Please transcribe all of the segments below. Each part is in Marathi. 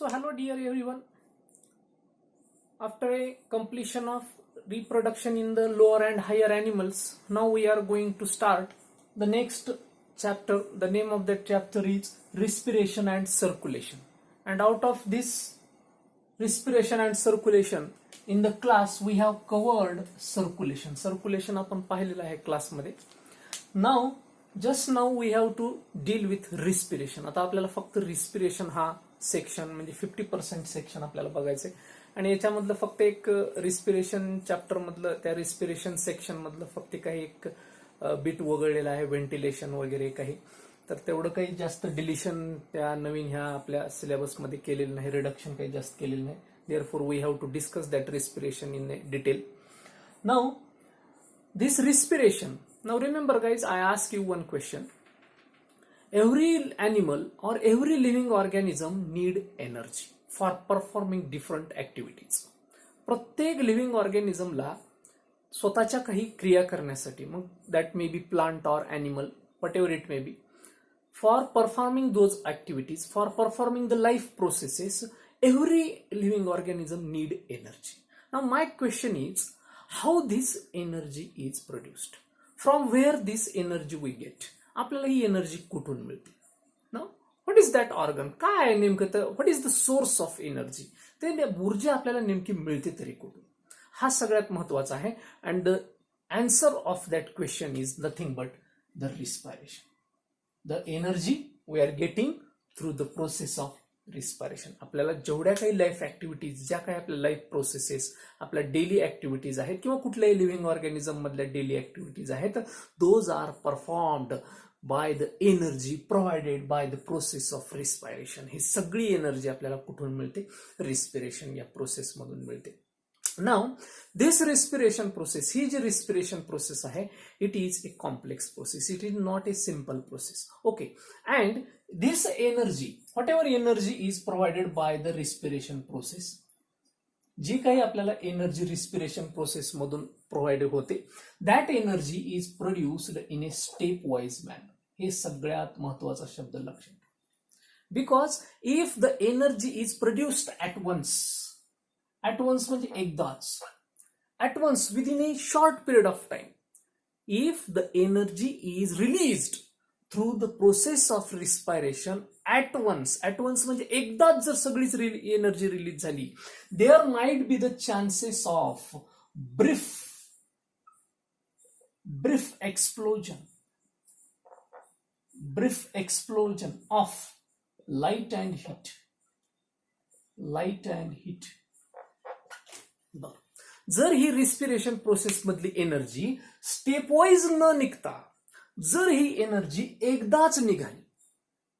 So hello dear everyone. After a completion of reproduction in the lower and higher animals, now we are going to start the next chapter. The name of that chapter is Respiration and Circulation. And out of this respiration and circulation, in the class we have covered circulation. Circulation आपण पाहिलेलं आहे क्लासमध्ये. Now just now we have to deal with respiration. आता आपल्याला फक्त respiration हा सेक्शन म्हणजे 50% सेक्शन आपल्याला बघायचंय आणि याच्यामधलं फक्त एक रिस्पिरेशन चॅप्टर मधलं त्या रिस्पिरेशन सेक्शन मधलं फक्त काही एक बीट वगळलेलं आहे, व्हेंटिलेशन वगैरे काही. तर तेवढं काही जास्त डिलिशन त्या नवीन ह्या आपल्या सिलेबसमध्ये केलेलं नाही, रिडक्शन काही जास्त केलेलं नाही. Therefore we have to discuss that respiration in detail. Now this respiration, now remember guys, I ask you one question. Every animal or every living organism need energy for performing different activities. प्रत्येक लिव्हिंग ऑर्गॅनिझमला स्वतःच्या काही क्रिया करण्यासाठी, मग दॅट मे बी प्लांट और animal, Vat ever it may B, for performing those activities, for performing the life processes, every living organism need energy. Now my question is, how this energy is produced? From where this energy we get? आपल्याला ही एनर्जी कुठून मिळते? Now what is that organ? काय आहे नेमकं? what is the source of energy? ते ऊर्जा आपल्याला नेमकी मिळते तरी कुठून? हा सगळ्यात महत्वाचा आहे. and the answer of that question is nothing but the respiration. The energy we are getting through the process of respiration. आपल्याला जेवढ्या काही लाईफ ऍक्टिव्हिटीज, ज्या काही आपल्या लाईफ प्रोसेसेस, आपल्या डेली ऍक्टिव्हिटीज आहेत किंवा कुठल्याही लिव्हिंग ऑर्गॅनिझम मधल्या डेली ऍक्टिव्हिटीज आहेत, those are performed by the energy provided by the process of respiration. ही सगळी एनर्जी आपल्याला कुठून मिळते? रिस्पिरेशन या प्रोसेस मधून मिळते. नाउ दिस रिस्पिरेशन प्रोसेस, ही जी रिस्पिरेशन प्रोसेस आहे, it is a complex process. It is not a simple process. Okay. And this energy, whatever energy is provided by the respiration process, जी काही आपल्याला एनर्जी रिस्पिरेशन प्रोसेस मधून प्रोव्हाइड होते, that energy is produced in a stepwise manner. हे सगळ्यात महत्वाचा शब्द लक्षात. Because if the energy is produced at once म्हणजे एकदाच, at once within a short period of time, if the energy is released through the process of respiration at once म्हणजे एकदाच जर सगळीच एनर्जी रिलीज झाली, there might be the chances of brief explosion of light and heat. जर ही रिस्पिरेशन प्रोसेस मधली एनर्जी स्टेप वाईज न निघता जर ही एनर्जी एकदाच निघाली,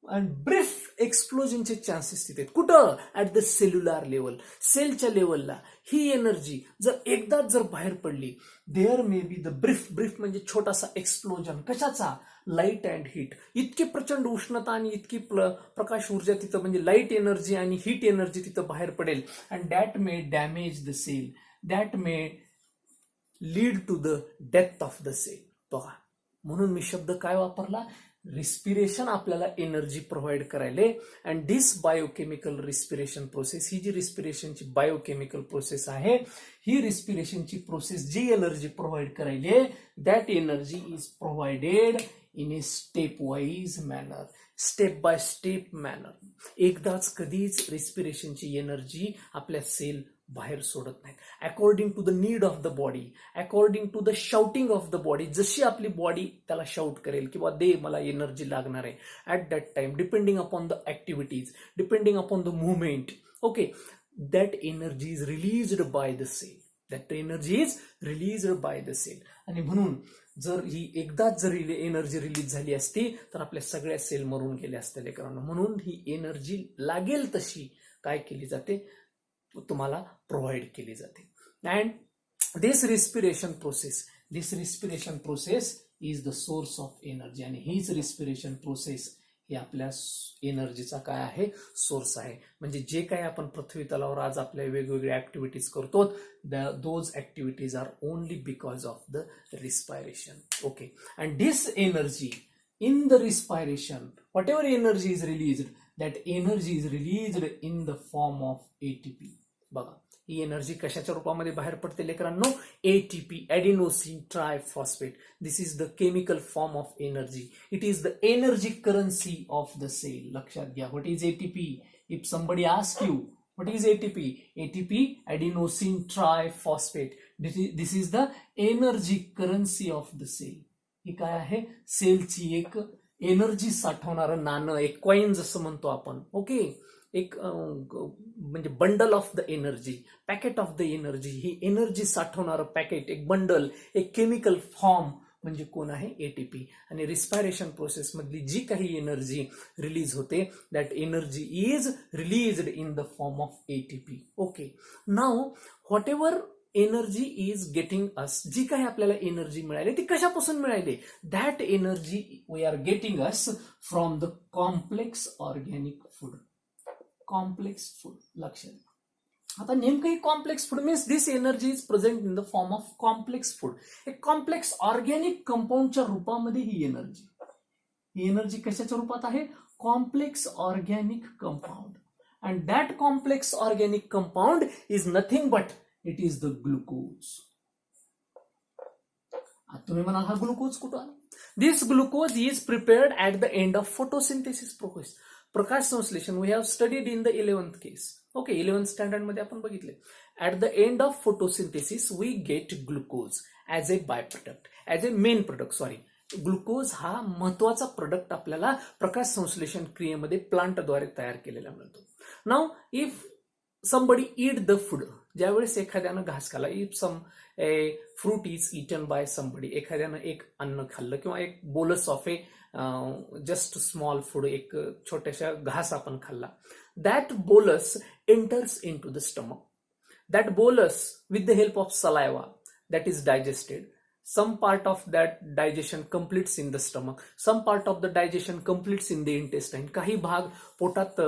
आणि ब्रीफ एक्सप्लोजनचे चान्सेस तिथे कुठं? ऍट द सेल्युलर लेवल, सेलच्या लेवलला ही एनर्जी जर एकदाच जर बाहेर पडली, there may be the brief म्हणजे छोटासा एक्सप्लोजन. कशाचा? Light and heat. इतकी प्रचंड उष्णता आणि इतकी प्रकाश ऊर्जा तिथं, म्हणजे लाईट एनर्जी आणि हीट एनर्जी तिथं बाहेर पडेल. And that may damage the cell, that may lead to the death of the cell. बघा, म्हणून मी शब्द काय वापरला? रिस्पिरेशन आपल्याला एनर्जी प्रोव्हाइड करायले. And this biochemical respiration process, ही जी रिस्पिरेशनची बायोकेमिकल प्रोसेस आहे, ही रिस्पिरेशनची प्रोसेस जी एनर्जी प्रोव्हाइड करायले, that energy is provided in a stepwise manner, step by step manner. एकदाच कधीच रिस्पिरेशनची एनर्जी आपल्या सेल बाहेर सोडत नाहीत. According to the need of the body, according to the shouting of the body, जशी आपली बॉडी त्याला शाउट करेल किंवा दे मला एनर्जी लागणार आहे at that time, depending upon the activities, depending upon the movement. Okay, that energy is released by the cell, that energy is released by the cell. आणि म्हणून जर ही एकदाच जर एनर्जी रिलीज झाली असती तर आपल्या सगळ्या सेल मरून गेल्या असत्या लेकरांना. म्हणून ही एनर्जी लागेल तशी काय केली जाते? तुम्हाला प्रोव्हाइड केली जाते. And this respiration process is the source of energy. आणि हीच रिस्पिरेशन प्रोसेस हे आपल्या एनर्जीचा काय आहे? सोर्स आहे. म्हणजे जे काही आपण पृथ्वी तलावर आज आपल्या वेगवेगळ्या ऍक्टिव्हिटीज करतो, those activities are only because of the respiration. Okay. And this energy in the respiration, whatever energy is released, that energy is released in the form of ATP. बघा ही एनर्जी कशाच्या रूपामध्ये बाहेर पडते लेकरांनो? ATP, adenosine triphosphate. This is the chemical form of energy. It is the energy currency of the cell. लक्षात घ्या. What is ATP? If somebody ask you what is ATP? ATP, adenosine triphosphate. This is the energy currency of the cell. ही काय आहे? सेलची एक एनर्जी साठवणारं नाणं, एक कॉइन जसं म्हणतो आपण. ओके, एक म्हणजे bundle of the energy, packet of the energy. ही एनर्जी साठवणारं पॅकेट, एक बंडल, एक केमिकल फॉर्म म्हणजे कोण आहे? ATP. आणि रिस्पायरेशन प्रोसेस मधली जी काही एनर्जी रिलीज होते, that energy is released in the form of ATP. Okay, now whatever energy is getting us, जी काही आपल्याला एनर्जी मिळाली ती कशापासून मिळाली? That energy we are getting us from the complex organic food. Complex food. लक्षात. आता नेमकं ही complex food means this energy is present in the form of complex food. एक कॉम्प्लेक्स ऑर्गॅनिक कंपाऊंडच्या रूपामध्ये ही एनर्जी कशाच्या रूपात आहे? Complex organic compound. And that complex organic compound is nothing but it is the glucose. तुम्ही म्हणाल हा ग्लुकोज कुठं आला? This glucose is prepared at the end of photosynthesis process. प्रकाश संश्लेषण we have studied in the 11th case. Okay, 11th standard मध्ये आपण बघितले. At the end of photosynthesis we get glucose as a by product, as a main product. Sorry, glucose हा महत्वाचा प्रोडक्ट आपल्याला प्रकाश संश्लेषण क्रियेमध्ये प्लांटद्वारे तयार केलेला मिळतो. Now if somebody eat the food, ज्यावेळेस एखाद्यानं घास खाल्ला, if some fruit is eaten by somebody, एखाद्यानं एक अन्न खाल्लं किंवा एक bolus of a just small food, एक छोट्याशा घास आपण खाल्ला, that bolus enters in to the stomach. That bolus with the help of saliva that is digested. Some part of that digestion completes in the stomach. Some part of the digestion completes in the intestine. काही भाग पोटात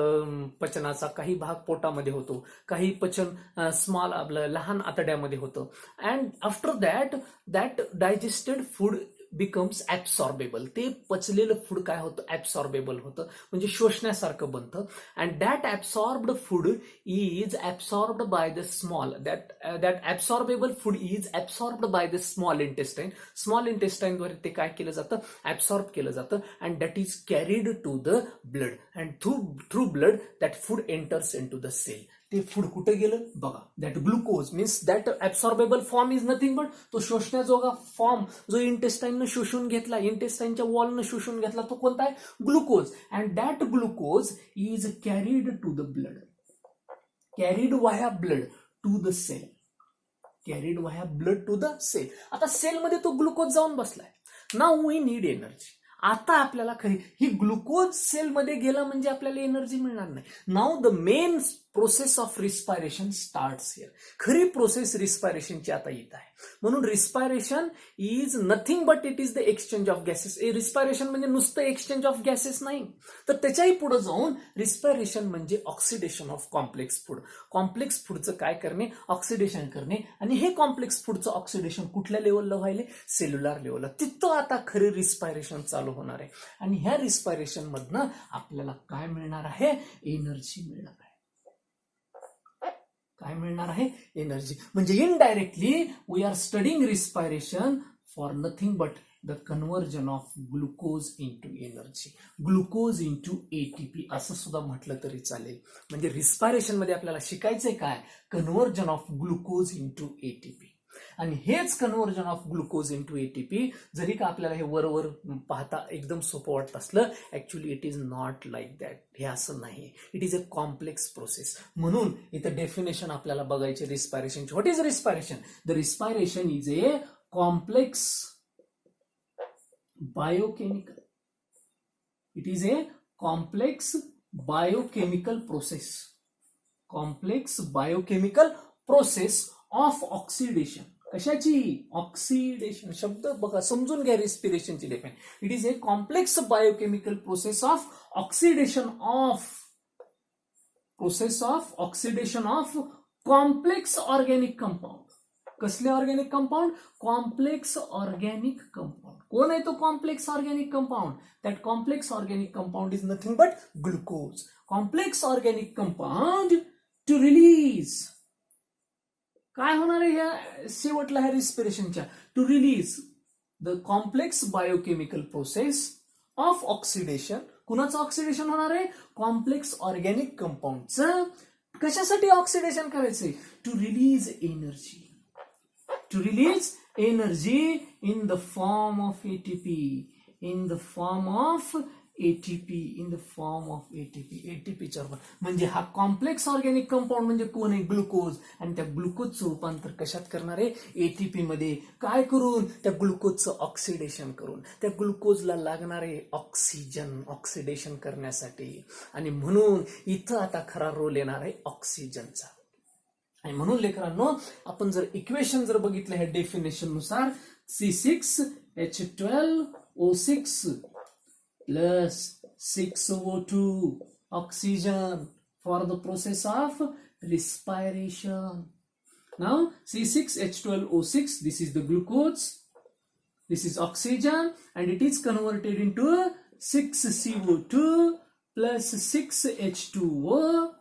पचनाचा, काही भाग पोटामध्ये होतो, काही पचन स्मॉल आपलं लहान आतड्यामध्ये होतं. And after that, that digested food becomes absorbable. ते पचलेलं फूड काय होतं? ऍब्सॉर्बेबल होतं, म्हणजे शोषण्यासारखं बनतं. And that absorbed food is absorbed by the small, that absorbable food is absorbed by the small intestine. Small इंटेस्टाईनद्वारे ते काय केलं जातं? ऍब्सॉर्ब केलं जातं. And that is carried to the blood. And through blood that food enters in to the cell. ते फूड कुठे गेलं? बघा, that glucose means that absorbable form is nothing but, तो शोषण्याजोगा फॉर्म जो इंटेस्टाईननं शोषून घेतला, इंटेस्टाईनच्या वॉलनं शोषून घेतला, तो कोणता आहे? Glucose. And that glucose is carried to the blood, carried via blood to the cell, carried via blood to the cell. आता सेलमध्ये तो ग्लुकोज जाऊन बसलाय. Now we need energy. आता आपल्याला खरी ही ग्लुकोज सेलमध्ये गेला म्हणजे आपल्याला एनर्जी मिळणार नाही. Now the main process of respiration starts here. खरी प्रोसेस रिस्पायरेशनची आता येत आहे. म्हणून respiration is nothing but it is the exchange of gases. Respiration म्हणजे नुसतं एक्सचेंज ऑफ गॅसेस नाही, तर त्याच्याही पुढे जाऊन रिस्पायरेशन म्हणजे oxidation of complex food. Complex फूडचं काय करणे? ऑक्सिडेशन करणे. आणि हे कॉम्प्लेक्स फूडचं ऑक्सिडेशन कुठल्या लेवलला व्हायले? सेल्युलर लेवलला. तिथं आता खरी रिस्पायरेशन चालू होणार आहे. आणि ह्या रिस्पायरेशन मधनं आपल्याला काय मिळणार आहे? एनर्जी मिळणार आहे. काय मिळणार आहे? एनर्जी. म्हणजे indirectly we are studying respiration for nothing but the conversion of glucose into energy, glucose into ATP असं सुद्धा म्हटलं तरी चालेल. म्हणजे रिस्पायरेशन मध्ये आपल्याला शिकायचंय काय? Conversion of glucose into ATP. आणि हेच conversion of glucose into ATP जरी का आपल्याला हे वर पाहता एकदम सोपं वाटत असलं, actually it is not like that. हे असं नाही, it is a complex process. म्हणून इथं डेफिनेशन आपल्याला बघायचे रिस्पायरेशनची. What is respiration? The respiration is a complex biochemical, it is a complex biochemical process, complex biochemical process of oxidation. कशाची? ऑक्सिडेशन. शब्द बघा, समजून घ्या रिस्पिरेशनची definition. It is a complex biochemical process of oxidation of complex organic compound. कसले organic compound? Complex organic compound. कोण आहे तो complex organic compound? That complex organic compound is nothing but glucose. Complex organic compound to release, काय होणार आहे ह्या शेवटला ह्या रिस्पिरेशनच्या? To release the complex biochemical process of oxidation. कुणाचं ऑक्सिडेशन होणार आहे? कॉम्प्लेक्स ऑर्गॅनिक कंपाऊंडचं. कशासाठी ऑक्सिडेशन करायचंय? To release energy. To release energy in the form of ATP, in the form of ATP, in the form of ATP. ATP च्या रूपात. म्हणजे हा कॉम्प्लेक्स ऑर्गॅनिक कंपाऊंड म्हणजे कोण आहे? ग्लुकोज. आणि त्या ग्लुकोजचं रूपांतर कशात करणार आहे? एटीपी मध्ये. काय करून? त्या ग्लुकोजचं ऑक्सिडेशन करून. त्या ग्लुकोजला लागणारे ऑक्सिजन ऑक्सिडेशन करण्यासाठी. आणि म्हणून इथं आता खरा रोल येणार आहे ऑक्सिजनचा. आणि म्हणून लेकरांनो, आपण जर इक्वेशन जर बघितलं ह्या डेफिनेशन नुसार, C6H12O6 plus 6O2 oxygen for the process of respiration. Now C6H12O6, this is the glucose, this is oxygen, and it is converted into 6CO2 plus 6H2O,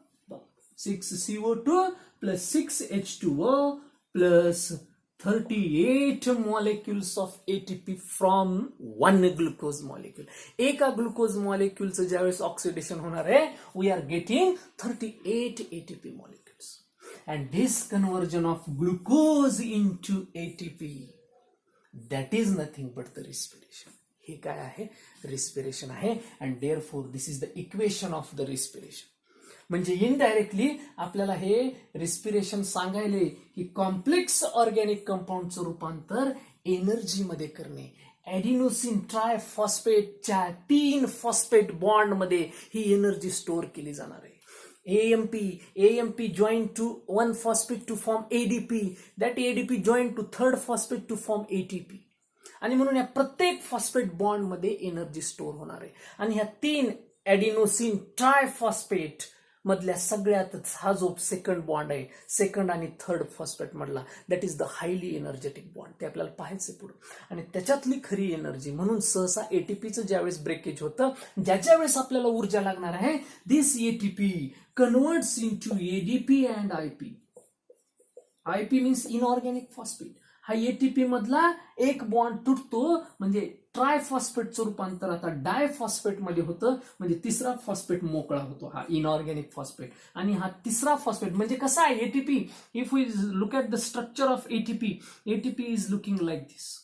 6CO2 plus 6H2O plus 38 molecules of ATP from one glucose molecule. एका ग्लुकोज मॉलिक्यूलचं ज्यावेळेस ऑक्सिडेशन होणार आहे, we are getting 38 ATP molecules. And this conversion of glucose into ATP, that is nothing but the respiration. हे काय आहे? रिस्पिरेशन आहे. And therefore this is the equation of the respiration. म्हणजे इनडायरेक्टली आपल्याला हे रिस्पिरेशन सांगायले की कॉम्प्लेक्स ऑर्गॅनिक कंपाऊंडचं रूपांतर एनर्जी मध्ये करणे. ॲडिनोसिन ट्रायफॉस्फेटच्या 3 फॉस्फेट बॉन्ड मध्ये ही एनर्जी स्टोअर केली जाणार आहे. AMP joined to 1 phosphate to form ADP. That ADP joined to 3rd phosphate to form ATP. आणि म्हणून या प्रत्येक फॉस्फेट बॉन्ड मध्ये एनर्जी स्टोअर होणार आहे. आणि ह्या 3 ॲडिनोसिन ट्रायफॉस्फेट मधल्या सगळ्यातच हा जो सेकंड बॉन्ड आहे, सेकंड आणि थर्ड फॉस्फेट मधला, that is the highly energetic bond. ते आपल्याला पाहायचं पुढे. आणि त्याच्यातली खरी एनर्जी म्हणून सहसा एटीपीचं ज्यावेळेस ब्रेकेज होतं, ज्याच्या वेळेस आपल्याला ऊर्जा लागणार आहे, this ATP converts into ADP and IP. IP means inorganic phosphate. हा एटीपी मधला एक बॉन्ड तुटतो, म्हणजे ट्रायफॉस्फेटचं रूपांतर आता डायफॉस्फेट मध्ये होतं, म्हणजे तिसरा फॉस्फेट मोकळा होतो, हा इनऑर्गॅनिक फॉस्फेट. आणि हा तिसरा फॉस्फेट म्हणजे कसा आहे ATP? If we look at the structure of ATP, ATP is looking like this.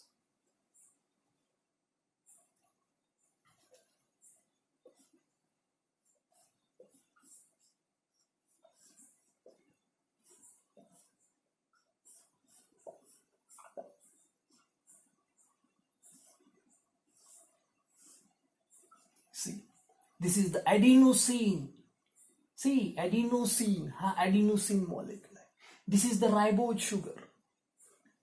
See, this is the adenosine. See, adenosine. Ha, adenosine molecule. This is the ribose sugar.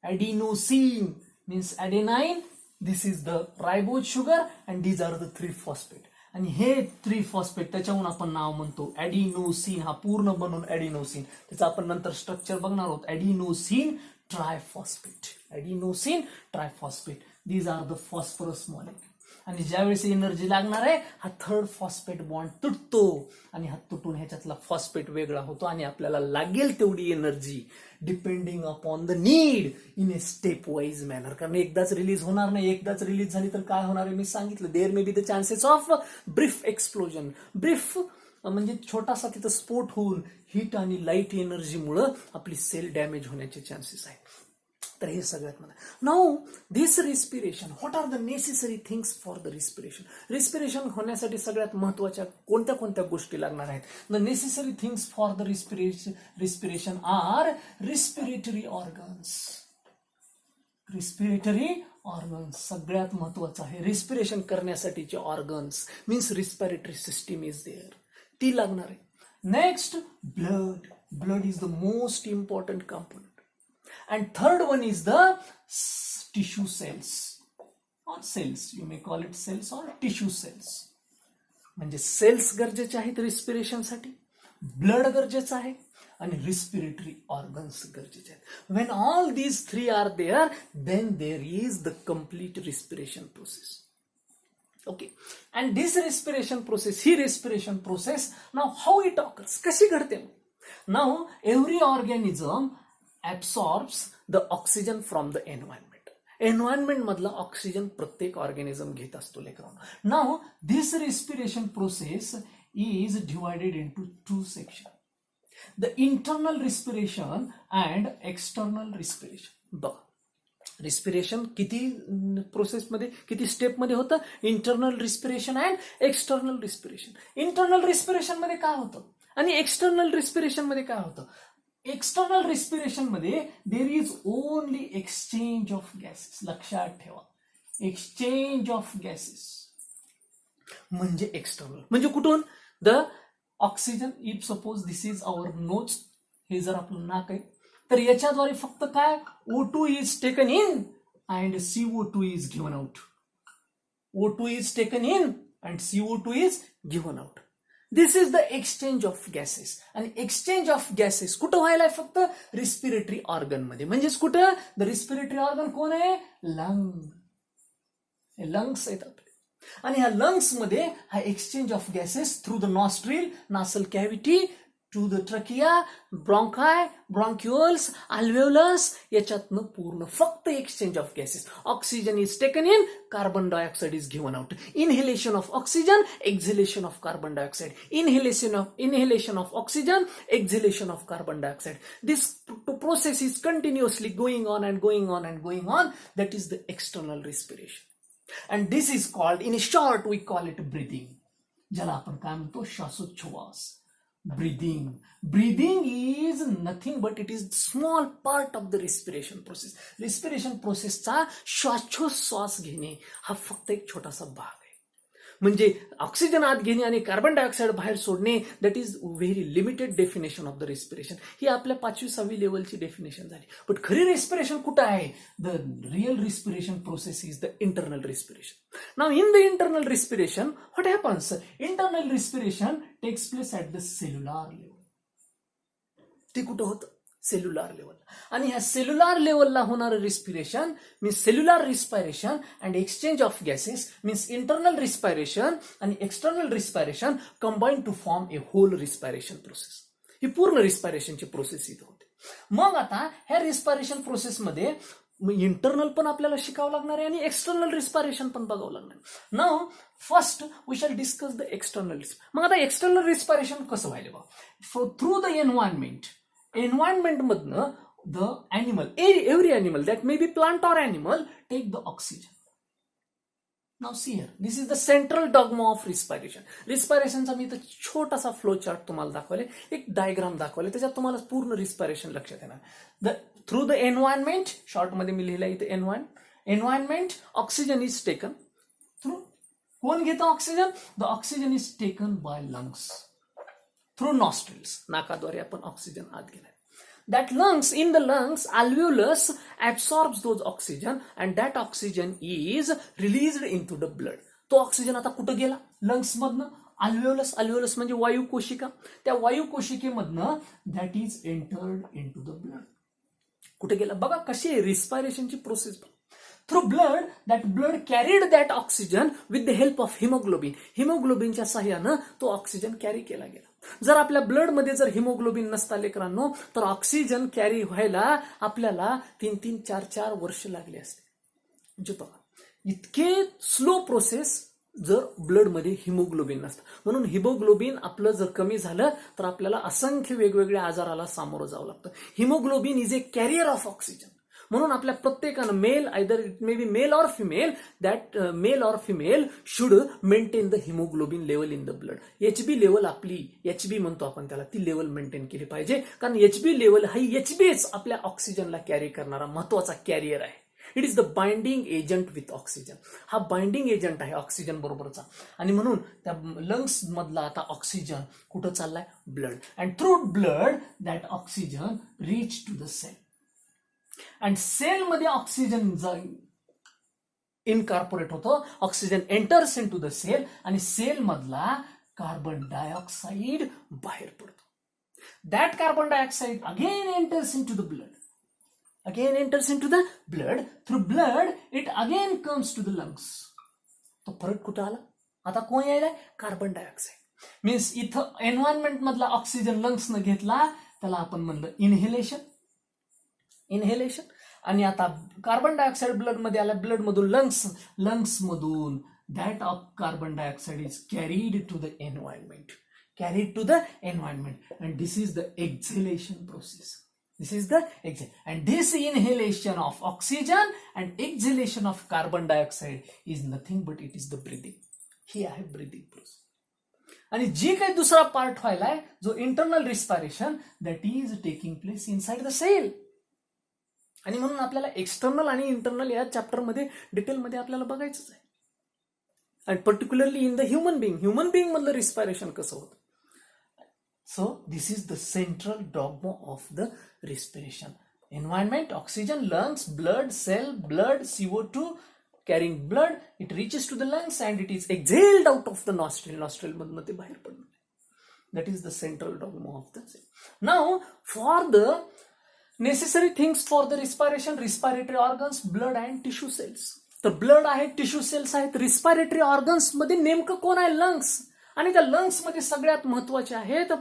Adenosine means adenine. This is the ribose sugar, and these are the 3 phosphate. आणि हे 3 फॉस्फेट त्याच्याहून आपण नाव म्हणतो ॲडिनोसिन. हा पूर्ण बनून ॲडिनोसिन. त्याचं आपण नंतर स्ट्रक्चर बघणार आहोत. Adenosine triphosphate. Adenosine triphosphate. These are the phosphorus molecule. आणि ज्यावेळेस एनर्जी लागणार आहे, हा 3rd फॉस्फेट बॉन्ड तुटतो आणि हा तुटून ह्याच्यातला फॉस्फेट वेगळा होतो आणि आपल्याला लागेल तेवढी energy depending upon the need in a stepwise manner. कारण एकदाच रिलीज होणार नाही. एकदाच रिलीज झाली तर काय होणार आहे मी सांगितलं. There may be the chances of brief explosion. Brief म्हणजे छोटासा तिथं स्फोट होऊन हीट आणि लाईट एनर्जीमुळे आपली सेल डॅमेज होण्याचे चान्सेस आहेत. तर हे सगळ्यात मला. Now this respiration, what are the necessary things for the respiration? Respiration होण्यासाठी सगळ्यात महत्वाच्या कोणत्या कोणत्या गोष्टी लागणार आहेत? The necessary things for the respiration are respiratory organs. Respiratory organs सगळ्यात महत्वाचं आहे. रिस्पिरेशन करण्यासाठीचे organs means respiratory system is there, ती लागणार आहे. Next blood. Blood is the most important component. And third one is the tissue cells or cells. You may call it cells or tissue cells. म्हणजे सेल्स गरजेचे आहेत रिस्पिरेशनसाठी. ब्लड गरजेचं आहे आणि रिस्पिरेटरी ऑर्गन्स गरजेचे आहेत. When all these three are there, then there is the complete respiration process. Okay, and this respiration process, respiration process, now how it occurs? कशी घडते? Now every organism absorbs the oxygen from the environment. Environment मधला ऑक्सिजन प्रत्येक ऑर्गॅनिझम घेत असतो लेकरांनो. Now this respiration process is divided into two sections. The internal respiration and external respiration. बघा, रिस्पिरेशन किती प्रोसेसमध्ये, किती स्टेपमध्ये होतं? Internal respiration and external respiration. Internal respiration मध्ये काय होतं आणि एक्सटर्नल रिस्पिरेशन मध्ये काय होतं? एक्सटर्नल रिस्पिरेशन मध्ये there is only exchange of gases. लक्षात ठेवा, एक्सचेंज ऑफ गॅसेस म्हणजे एक्सटर्नल. म्हणजे कुठून? The oxygen, if suppose this is our nose, हे जर आपलं नाक आहे, तर याच्याद्वारे फक्त काय? O2 is taken in and CO2 is given out. O2 is taken in and CO2 is given out. This is the exchange of gases. आणि एक्सचेंज ऑफ गॅसेस कुठं व्हायला? फक्त रिस्पिरेटरी ऑर्गन मध्ये. म्हणजेच कुठं? द रिस्पिरेटरी ऑर्गन कोण आहे? लंग. हे लंग्स आहेत आपले. आणि ह्या लंग्स मध्ये हा exchange of gases through the nostril, nasal cavity, to the trachea, bronchi, bronchioles, alveolus, याच्यातनं पूर्ण फक्त exchange of gases. Oxygen is taken in, carbon dioxide is given out. Inhalation of oxygen, exhalation of carbon dioxide. Inhalation of oxygen, exhalation of carbon dioxide. This process is continuously going on and going on and going on. That is the external respiration. And this is called, in short we call it breathing. ज्याला आपण काय म्हणतो? श्वासोच्छवास. Breathing. Breathing is nothing but it is small part of the respiration process. Respiration process चा श्वासोच्छवास घेणे हा फक्त एक छोटासा भाग आहे. म्हणजे ऑक्सिजन आत घेणे आणि कार्बन डायऑक्साइड बाहेर सोडणे, that is very limited definition of the respiration. ही आपल्या 5वी-6वी लेवलची डेफिनेशन झाली. पण खरी रिस्पिरेशन कुठं आहे? The real respiration process is the internal respiration. Now in the internal respiration what happens? Internal respiration takes place at the cellular level. ते कुठं होतं? Cellular level. आणि ह्या सेल्युलर लेवलला होणारं respiration means cellular respiration and exchange of gases means internal respiration आणि external respiration combine to form a whole respiration process. ही पूर्ण रिस्पायरेशनची प्रोसेस इथं होते. मग आता ह्या रिस्पायरेशन प्रोसेसमध्ये इंटरनल पण आपल्याला शिकावं लागणार आहे आणि एक्सटर्नल रिस्पायरेशन पण बघावं लागणार. Now first we shall discuss the external. मग आता एक्सटर्नल रिस्पायरेशन कसं व्हायला बघा? Through the environment. एन्व्हायरमेंट मधनं the animal, every animal that may be plant or animal, take the oxygen. Now see here, this is the central dogma of respiration. रिस्पायरेशनचा मी इथं छोटासा फ्लो चार्ट तुम्हाला दाखवले, एक डायग्राम दाखवले, त्याच्यात तुम्हाला पूर्ण रिस्पायरेशन लक्षात येणार. द थ्रू द एन्व्हायरमेंट, शॉर्टमध्ये मी लिहिलं इथे environment, oxygen is taken through. कोण घेतं oxygen? The oxygen is taken by lungs through nostrils. नाकाद्वारे आपण ऑक्सिजन आत घेणार. That lungs, in the lungs, alveolus absorbs those oxygen and that oxygen is released into the blood. तो ऑक्सिजन आता कुठं गेला? लंग्स मधनं अल्व्हेओलस. अल्व्हेओलस म्हणजे वायू कोशिका. त्या वायू कोशिकेमधनं that is entered in to the blood. कुठे गेला? बघा कशी आहे रिस्पायरेशनची process. Through blood, that blood carried that oxygen with the help of haemoglobin. हिमोग्लोबिनच्या सहाय्यानं तो ऑक्सिजन कॅरी केला गेला. जर आपल्या ब्लड मध्ये जर हिमोग्लोबिन नसता लेकरांनो, तर ऑक्सिजन कॅरी व्हायला आपल्याला 3-3, 4-4 वर्ष लागले असते. म्हणजे बघा इतके स्लो प्रोसेस जर ब्लड मध्ये हिमोग्लोबिन नसतं. म्हणून हिमोग्लोबिन आपलं जर कमी झालं तर आपल्याला असंख्य वेगवेगळ्या आजाराला सामोरं जावं लागतं. Hemoglobin is a carrier of oxygen. म्हणून आपल्या प्रत्येकानं male, either it may be male or female, that male or female should maintain the hemoglobin level in the blood. HB level आपली, HB म्हणतो आपण त्याला, ती लेवल मेंटेन केली पाहिजे. कारण HB लेवल हा HBच आपल्या ऑक्सिजनला कॅरी करणारा महत्वाचा कॅरियर आहे. It is the binding agent with oxygen. हा बाइंडिंग एजंट आहे ऑक्सिजन बरोबरचा. आणि म्हणून त्या लंग्स मधला आता ऑक्सिजन कुठं चाललाय? Blood. And through blood that oxygen reach to the cell. And cell मध्ये ऑक्सिजन इनकॉर्पोरेट होतो. Oxygen enters in to the cell आणि सेल मधला कार्बन डायऑक्साईड बाहेर पडतो. That carbon dioxide again enters into the blood. Again enters into the blood. Through blood, it again comes to the lungs. तो फरक कुठं आला? आता कोण यायला? Carbon dioxide. मीन्स इथं एन्व्हायरमेंट मधला ऑक्सिजन लंग्स न घेतला त्याला आपण म्हणलं इनहेलेशन. इनहेलेशन. आणि आता कार्बन डायऑक्साईड ब्लड मध्ये आला, ब्लड मधून लंग्स मधून that of carbon dioxide is carried to the environment. Carried to the environment. And this is the exhalation process. This is the exhalation. And this inhalation of oxygen and exhalation of carbon dioxide is nothing but it is the breathing. He आहे breathing process. आणि जी काही दुसरा पार्ट व्हायलाय जो internal respiration that is taking place inside the cell. आणि म्हणून आपल्याला एक्सटर्नल आणि इंटरनल या चॅप्टर मध्ये डिटेलमध्ये आपल्याला बघायचंच आहे. And particularly in the human being मधलं रिस्पायरेशन कसं होतं. So this is the central dogma of the respiration. Environment, oxygen, lungs, blood, cell, blood, CO2 carrying blood, it reaches to the lungs and it is exhaled out of the nostril. Nostril मधनं ते बाहेर पडणार. That is the central dogma of the cell. Now for the necessary things for the respiration, respiratory organs, blood and tissue cells. तर ब्लड आहे, टिश्यू सेल्स आहेत, रिस्पायरेटरी ऑर्गन्स मध्ये नेमकं कोण आहे? लंग्स. आणि त्या लंग्स मध्ये सगळ्यात महत्वाचे आहेत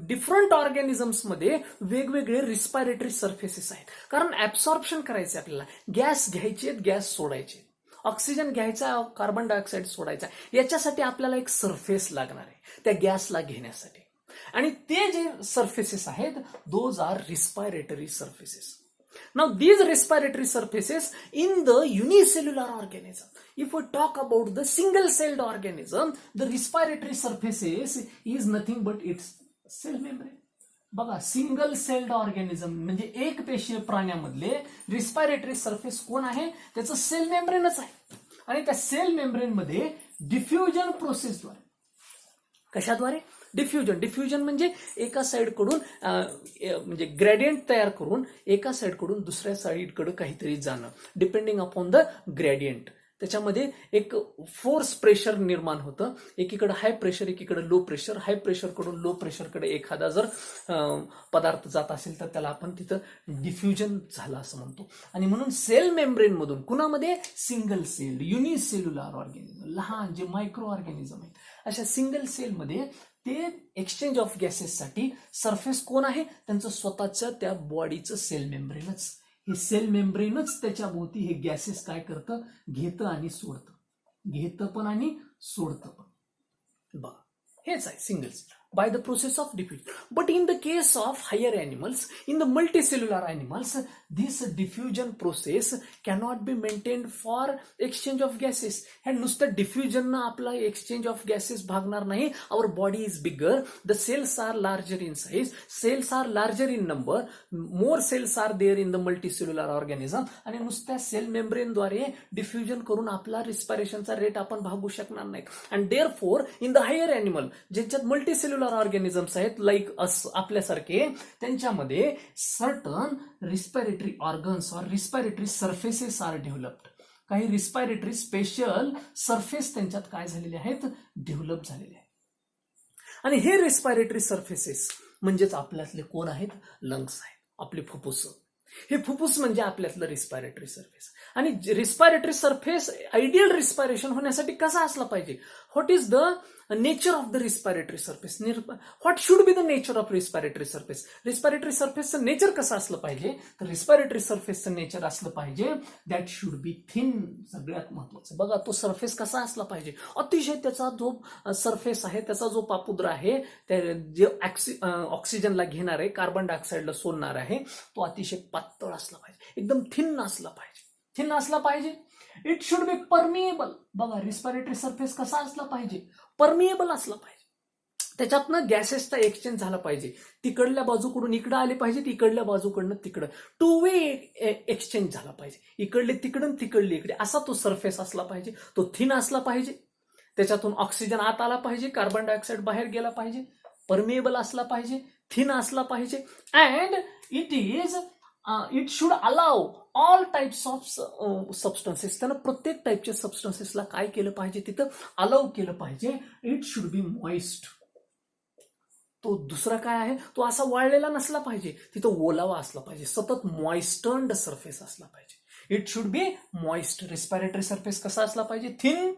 डिफरंट ऑर्गॅनिझम्स मध्ये वेगवेगळे रिस्पायरेटरी सर्फेसेस आहेत. कारण ऍब्सॉर्प्शन करायचे आपल्याला, गॅस घ्यायचे, गॅस सोडायचे, ऑक्सिजन घ्यायचा, कार्बन डायऑक्साईड सोडायचा. याच्यासाठी आपल्याला एक सरफेस लागणार आहे त्या गॅसला घेण्यासाठी. आणि ते जे सर्फेसेस आहेत those are respiratory surfaces. Now these respiratory surfaces in the unicellular organism, if we talk about the single celled organism, the respiratory surfaces is nothing but its cell membrane. बघा, सिंगल सेल्ड ऑर्गॅनिझम म्हणजे एक पेशीय प्राण्यामधले रिस्पायरेटरी सरफेस कोण आहे? त्याचं सेल मेम्ब्रेनच आहे. आणि त्या सेल मेम्ब्रेन मध्ये डिफ्युजन प्रोसेसद्वारे, कशाद्वारे? डिफ्युजन म्हणजे एका साइडकडून म्हणजे ग्रेडियंट तयार करून एका साइडकडून दुसऱ्या साइडकडे काहीतरी जाणं, डिपेंडिंग अपॉन द ग्रेडियंट. त्याच्यामध्ये एक फोर्स प्रेशर निर्माण होतं. एकीकडे हाय प्रेशर, एकीकडे लो प्रेशर. हाय प्रेशर कडून लो प्रेशरकडे एखादा जर पदार्थ जात असेल तर त्याला आपण तिथं डिफ्युजन झालं असं म्हणतो. आणि म्हणून सेल मेम्ब्रेन मधून कुणामध्ये? सिंगल सेल युनिसेल्युलर ऑर्गॅनिझम, लहान जे मायक्रो ऑर्गॅनिझम आहेत अशा सिंगल सेलमध्ये ते एक्सचेंज ऑफ गॅसेससाठी सरफेस कोण आहे? त्यांचं स्वतःच्या त्या बॉडीचं सेल मेम्ब्रेनच. हे सेल मेम्ब्रेनच त्याच्या भोवती हे गॅसेस काय करतं? घेतं आणि सोडतं. घेतं पण आणि सोडतं पण. बघा, हेच आहे single cell by the process of diffusion. But in the case of higher animals, in the multicellular animals, this diffusion process cannot be maintained for exchange of gases. And नुसतं diffusion ना आपला exchange of gases भागणार नाही. Our body is bigger, the cells are larger in size, cells are larger in number, more cells are there in the multicellular organism. आणि नुसत्या सेल मेम्ब्रेन द्वारे डिफ्युजन करून आपला रिस्पायरेशनचा रेट आपण भागू शकणार नाही. And therefore, in the higher animal, ज्यांच्यात multicellular ऑर्गॅनिझम्स आहेत लाईक अस आपल्यासारखे, त्यांच्यामध्ये सर्टन रिस्पायरेटरी ऑर्गन्स और रिस्पायरेटरी सर्फेसेस आर डेव्हलप्ड. काही रिस्पायरेटरी स्पेशल सरफेस त्यांच्यात काय झालेले आहेत? डेव्हलप झालेले आहेत. आणि हे रिस्पायरेटरी सर्फेसेस म्हणजेच आपल्यातले कोण आहेत? लंग्स आहेत, आपले फुफ्फुस. हे फुफ्फुस म्हणजे आपल्यातलं रिस्पायरेटरी सर्फेस. आणि रिस्पायरेटरी सर्फेस आयडियल रिस्पायरेशन होण्यासाठी कसा असला पाहिजे? What is the nature of the respiratory surface? What should be the nature of respiratory surface? Respiratory सर्फेसचं नेचर कसं असलं पाहिजे? तर रिस्पायरेटरी सर्फेसचं नेचर असलं पाहिजे दॅट शुड बी थिन. सगळ्यात महत्वाचं बघा, तो सर्फेस कसा असला पाहिजे? अतिशय त्याचा जो सर्फेस आहे, त्याचा जो पापुद्रा आहे, जे ऑक्सिजनला घेणार आहे, कार्बन डायऑक्साईडला सोडणार आहे, तो अतिशय पातळ असला पाहिजे, एकदम थिन असला पाहिजे. थिन असला पाहिजे. It should be permeable. बघा, रिस्पायरेटरी सर्फेस कसा असला पाहिजे? परमिएबल असला पाहिजे. त्याच्यातनं गॅसेसचा एक्सचेंज झाला पाहिजे. तिकडल्या बाजूकडून इकडं आले पाहिजे, इकडल्या बाजूकडनं तिकडं टू वे एक्सचेंज झाला पाहिजे. इकडले तिकडं, तिकडले इकडे, असा तो सर्फेस असला पाहिजे. तो थिन असला पाहिजे. त्याच्यातून ऑक्सिजन आत आला पाहिजे, कार्बन डायऑक्साईड बाहेर गेला पाहिजे. परमिएबल असला पाहिजे, थिन असला पाहिजे. And it should allow all types of substances. त्यानं प्रत्येक टाईपच्या सबस्टन्सेसला काय केलं पाहिजे? तिथं अलाव केलं पाहिजे. It should be moist. तो दुसरा काय आहे, तो असा वाळलेला नसला पाहिजे, तिथं ओलावा असला पाहिजे, सतत मॉइस्टर्ड सरफेस असला पाहिजे. It should be moist. Respiratory surface कसा असला पाहिजे, थिन,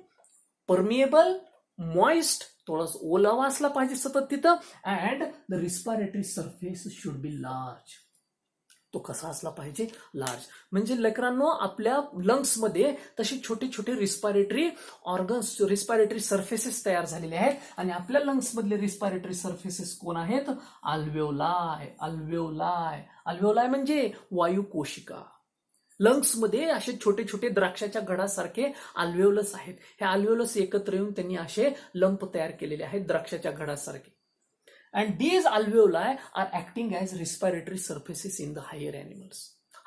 परमिएबल, मॉइस्ट, थोडासा ओलावा असला पाहिजे सतत तिथं. And the respiratory surface should be large. तो कसा असला पाहिजे, लार्ज. म्हणजे लेकरांनो, आपल्या लंग्समध्ये तशी छोटे छोटे रिस्पिरेटरी ऑर्गन्स, रिस्पिरेटरी सर्फेसेस तयार झालेले आहेत. आणि आपल्या लंग्स मधले रिस्पिरेटरी सर्फेसेस कोण आहेत, अल्व्हेओलाय. अल्व्हेओलाय, अल्व्हेओलाय म्हणजे वायू कोशिका. लंग्समध्ये असे छोटे छोटे द्राक्षाच्या घडासारखे अल्व्हेओलस आहेत. हे अल्व्हेओलस एकत्र येऊन त्यांनी असे लंप तयार केलेले आहेत द्राक्षाच्या घडासारखे. And these alveoli are acting as respiratory surfaces in the higher animals.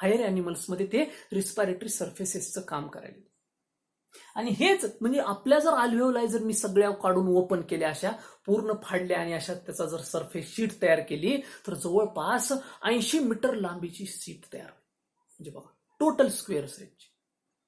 Higher animals मध्ये ते रिस्पिरेटरी सर्फेसेसचं काम करायला. आणि हेच म्हणजे आपल्या जर अल्व्हेओलाई जर मी सगळ्या काढून ओपन केल्या, अशा पूर्ण फाडल्या आणि अशा त्याचा जर सरफेस शीट तयार केली, तर जवळपास 80 मीटर लांबीची शीट तयार होईल. म्हणजे बघा, टोटल स्क्वेअर साईजची.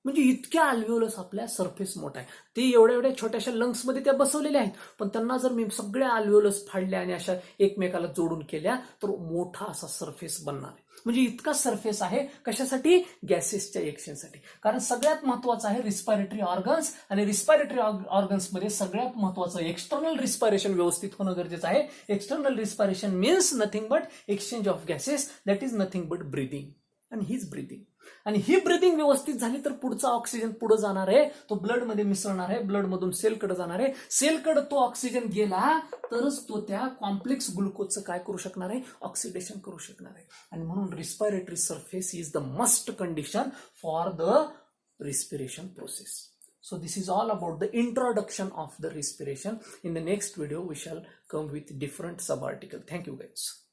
म्हणजे इतक्या अल्व्हेओलस आपल्या सरफेस मोठा आहे. ते एवढ्या एवढ्या छोट्याशा लंग्समध्ये त्या बसवलेल्या आहेत, पण त्यांना जर मी सगळ्या अल्व्हेओलस फाडल्या आणि अशा एकमेकाला जोडून केल्या, तर मोठा असा सरफेस बनणार आहे. म्हणजे इतका सरफेस आहे कशासाठी, गॅसेसच्या एक्सचेंजसाठी. कारण सगळ्यात महत्वाचं आहे रिस्पिरेटरी ऑर्गन्स, आणि रिस्पिरेटरी ऑर्गन्समध्ये सगळ्यात महत्वाचं एक्सटर्नल रिस्पिरेशन व्यवस्थित होणं गरजेचं आहे. External respiration means nothing but exchange of gases, that is nothing but breathing. आणि हीच ब्रीदिंग. आणि ही ब्रीदिंग व्यवस्थित झाली तर पुढचा ऑक्सिजन पुढे जाणार आहे, तो ब्लड मध्ये मिसळणार आहे, ब्लड मधून सेलकडे जाणार आहे, सेलकडे तो ऑक्सिजन गेला तरच तो त्या कॉम्प्लेक्स ग्लुकोजचं काय करू शकणार आहे, ऑक्सिडेशन करू शकणार आहे. आणि म्हणून respiratory surface is the must condition for the respiration process. So this is all about the introduction of the respiration. In the next video we shall come with different subarticle. Thank you guys.